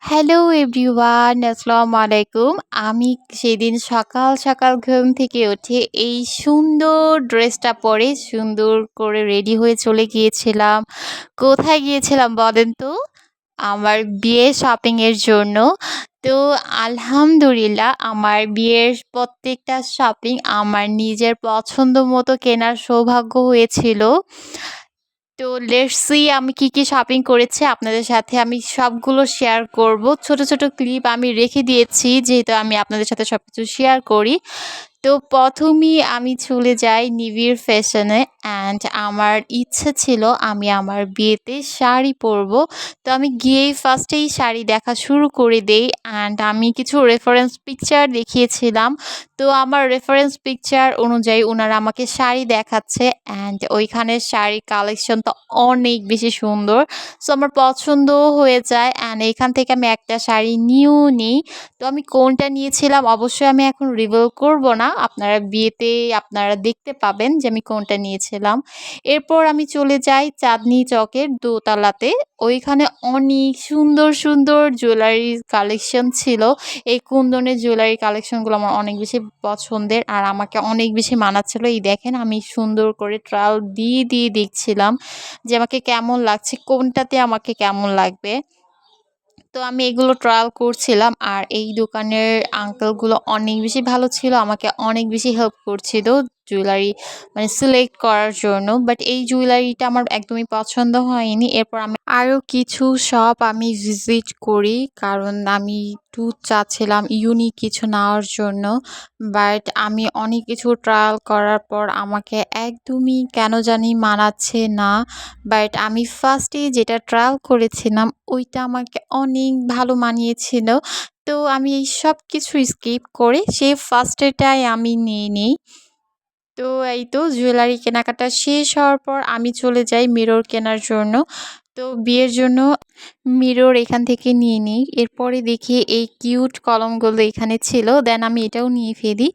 Hello everyone, আসসালামু আলাইকুম। আমি সেদিন সকাল, সকাল ঘুম থেকে উঠে এই সুন্দর ড্রেসটা পরে সুন্দর করে রেডি হয়ে চলে গিয়েছিলাম। কোথায় গিয়েছিলাম বলেন তো? আমার বিয়ে শপিং এর জন্য। তো আলহামদুলিল্লাহ আমার বিয়ের প্রত্যেকটা শপিং আমার নিজের পছন্দ মতো কেনার সৌভাগ্য হয়েছিল। তো লেটস সি আমি কি শপিং করেছি আপনাদের সাথে আমি সবগুলো শেয়ার করব। ছোট, ছোট ক্লিপ আমি রেখে দিয়েছি যেহেতু আমি আপনাদের সাথে সবকিছু শেয়ার করি। তো ১ম এই আমি চলে যাই নিবিড় ফ্যাশনে অ্যান্ড আমার ইচ্ছে ছিল আমি আমার বিয়েতে শাড়ি পরবো। তো আমি গিয়েই ফার্স্টেই শাড়ি দেখা শুরু করে দেই অ্যান্ড আমি কিছু রেফারেন্স পিকচার দেখিয়েছিলাম। তো আমার রেফারেন্স পিকচার অনুযায়ী উনারা আমাকে শাড়ি দেখাচ্ছে অ্যান্ড ওইখানের শাড়ির কালেকশন তো অনেক বেশি সুন্দর। সো আমার পছন্দও হয়ে যায় অ্যান্ড এখান থেকে আমি একটা শাড়ি নিয়েও নিই। তো আমি কোনটা নিয়েছিলাম অবশ্যই আমি এখন রিভিল করব না। আপনারা বিয়েতে আপনারা দেখতে পাবেন যে আমি কোনটা নিয়েছিলাম। এরপর আমি চলে যাই চাঁদনী চকের দোতলাতে। ওইখানে অনেক সুন্দর, সুন্দর জুয়েলারির কালেকশন ছিল। এই কুন্দনের জুয়েলারি কালেকশনগুলো আমার অনেক বেশি পছন্দের আর আমাকে অনেক বেশি মানাচ্ছিল। এই দেখেন আমি সুন্দর করে ট্রায়াল দিয়ে দেখছিলাম যে আমাকে কেমন লাগছে, কোনটাতে আমাকে কেমন লাগবে। তো আমি এগুলো ট্রায়াল করছিলাম আর এই দোকানের আঙ্কেলগুলো অনেক বেশি ভালো ছিল। আমাকে অনেক বেশি হেল্প করছিল জুয়েলারি মানে সিলেক্ট করার জন্য। বাট এই জুয়েলারিটা আমার একদমই পছন্দ হয়নি। এরপর আমি আরও কিছু শপ আমি ভিজিট করি কারণ আমি একটু চাচ্ছিলাম ইউনিক কিছু নেওয়ার জন্য। বাট আমি অনেক কিছু ট্রায়াল করার পর আমাকে একদমই কেন জানি মানাচ্ছে না। বাট আমি ফার্স্টে যেটা ট্রায়াল করেছিলাম ওইটা আমাকে অনেক ভালো মানিয়েছিল। তো আমি এই সবকিছু স্কিপ করে সেই ফার্স্টেরটাই আমি নিয়ে নিই। তো এই তো জুয়েলারি কেনাকাটা শেষ হওয়ার পর আমি চলে যাই মিরর কেনার জন্য। তো বিয়ের জন্য মিরর এখান থেকে নিয়ে নিই। এরপরে দেখি এই কিউট কলমগুলো এখানে ছিল। দেন আমি এটাও নিয়ে ফেলি।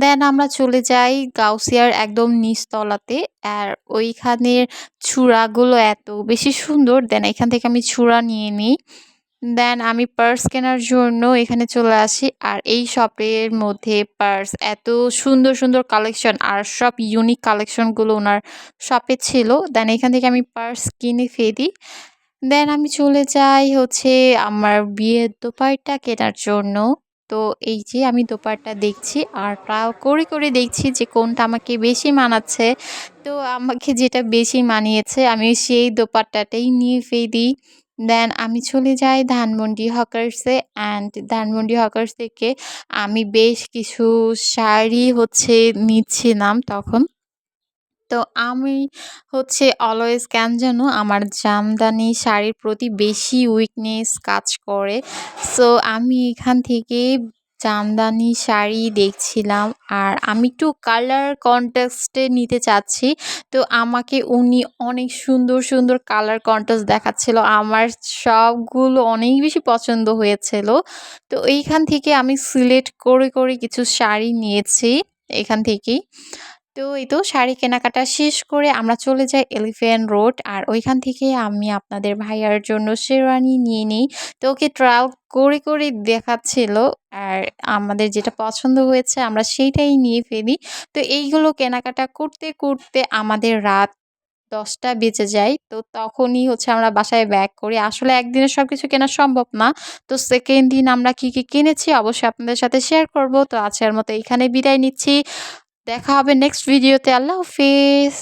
দেন আমরা চলে যাই গাউসিয়ার একদম নিচতলাতে। আর ওইখানের চূড়াগুলো এত বেশি সুন্দর। দেন এখান থেকে আমি চূড়া নিয়ে নিই। দেন আমি পার্স কেনার জন্য এখানে চলে আসি। আর এই শপের মধ্যে পার্স এত সুন্দর, সুন্দর কালেকশন আর সব ইউনিক কালেকশনগুলো উনার শপে ছিল। দেন এখান থেকে আমি পার্স কিনে ফেলি। দেন আমি চলে যাই হচ্ছে আমার বিয়ের দোপাট্টা কেনার জন্য। তো এই যে আমি দোপাট্টা দেখছি আর ট্রায়াল করে দেখছি যে কোনটা আমাকে বেশি মানাচ্ছে। তো আমাকে যেটা বেশি মানিয়েছে আমি সেই দোপাট্টাটাই নিয়ে ফেলি। দেন আমি চলে যাই ধানমন্ডি হকার্সে অ্যান্ড ধানমন্ডি হকার্স থেকে আমি বেশ কিছু শাড়ি হচ্ছে নিচ্ছিলাম তখন। তো আমি হচ্ছে অলওয়েজ কেন যেন আমার জামদানি শাড়ির প্রতি বেশি উইকনেস কাজ করে। সো আমি এখান থেকে জামদানি শাড়ি দেখছিলাম আর আমি একটু কালার কন্ট্রাস্টে নিতে চাচ্ছি। তো আমাকে উনি অনেক সুন্দর, সুন্দর কালার কন্ট্রাস্ট দেখাচ্ছিল। আমার সবগুলো অনেক বেশি পছন্দ হয়েছিল। তো এইখান থেকে আমি সিলেক্ট করে কিছু শাড়ি নিয়েছি এখান থেকেই। তো এই তো শাড়ি কেনাকাটা শেষ করে আমরা চলে যাই এলিফ্যান্ট রোড আর ওইখান থেকে আমি আপনাদের ভাইয়ার জন্য শেরওয়ানি নিয়ে নিই। তো ওকে ট্রায়াল করে দেখাচ্ছিল আর আমাদের যেটা পছন্দ হয়েছে আমরা সেইটাই নিয়ে ফেলি। তো এইগুলো কেনাকাটা করতে আমাদের রাত ১০টা বেজে যায়। তো তখনই হচ্ছে আমরা বাসায় ব্যাক করি। আসলে একদিনে সবকিছু কেনা সম্ভব না। তো 2nd দিন আমরা কি কিনেছি অবশ্যই আপনাদের সাথে শেয়ার করব। তো আজকের মতো এখানে বিদায় নিচ্ছি। দেখা হবে নেক্সট ভিডিওতে। আল্লাহ হাফেজ।